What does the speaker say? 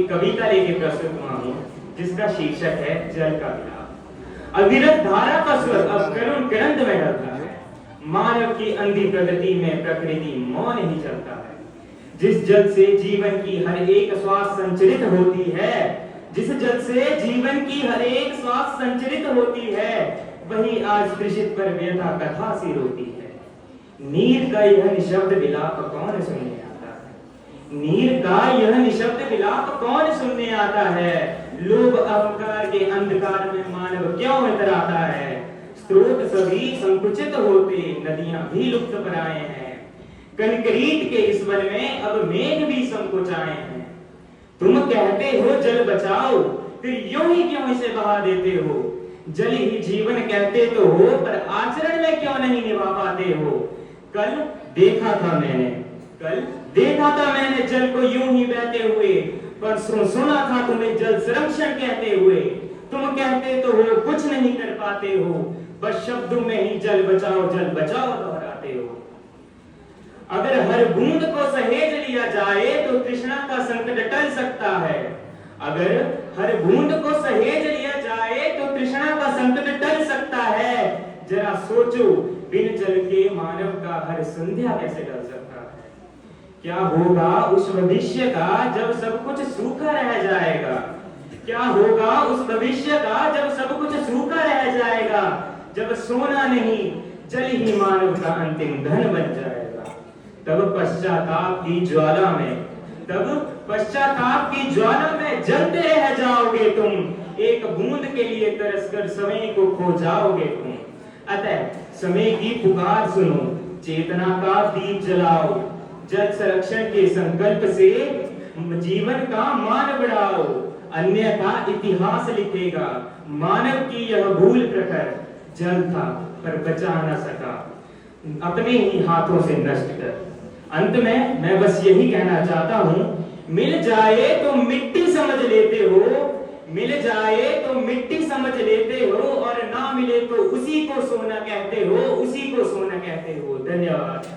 कविता लेके प्रस्तुत हुआ हूँ जिसका शीर्षक है जल का विलाप। अविरत धारा का स्वर अब करुण करंत में ढलता है। मानव की अंधी प्रगति में प्रकृति मौन ही चलता है। जिस जल से जीवन की हर एक श्वास संचरित होती है, जिस जल से जीवन की हर एक श्वास संचरित होती है, वही आज कृषित पर व्यथा कथा सी रोती है। नीर का यह निशब्द विलाप कौन सुनने आता है? नीर का यह निशब्द विलाप कौन सुनने आता है? लोभ अहंकार के अंधकार में मानव क्यों इतराता है? स्रोत सभी संकुचित होते, नदियां भी लुप्त पराए हैं। कंक्रीट के इस वन में अब मेघ भी संकुचाए हैं। तुम कहते हो जल बचाओ, फिर यूं ही क्यों इसे बहा देते हो? जल ही जीवन कहते तो हो, पर आचरण में क्यों नहीं निभा पाते हो? कल देखा था मैंने जल को यूं ही बहते हुए, परसों सुना था तुम्हें जल संरक्षण कहते हुए। तुम कहते तो हो कुछ नहीं कर पाते हो, बस शब्दों में ही जल बचाओ दोहराते हो। अगर हर बूंद को सहेज लिया जाए तो तृष्णा का संकट टल सकता है। अगर हर बूंद को सहेज लिया जाए तो तृष्णा का संकट टल सकता है। जरा सोचो, बिन जल के मानव का हर संध्या कैसे टल सकता है? क्या होगा उस भविष्य का जब सब कुछ सूखा रह जाएगा? क्या होगा उस भविष्य का जब सब कुछ सूखा रह जाएगा? जब सोना नहीं, जल ही मानव का अंतिम धन बन जाएगा। तब पश्चाताप की ज्वाला में जलते रह जाओगे तुम। एक बूंद के लिए तरस कर समय को खो जाओगे तुम। अतः समय की पुकार सुनो, चेतना का दीप जलाओ। जल संरक्षण के संकल्प से जीवन का मान बढ़ाओ, अन्यथा इतिहास लिखेगा मानव की यह भूल प्रखर। जल था पर बचा न सका, अपने ही हाथों से नष्ट कर। अंत में मैं बस यही कहना चाहता हूं, मिल जाए तो मिट्टी समझ लेते हो, मिल जाए तो मिट्टी समझ लेते हो, और ना मिले तो उसी को सोना कहते हो, उसी को सोना कहते हो। धन्यवाद।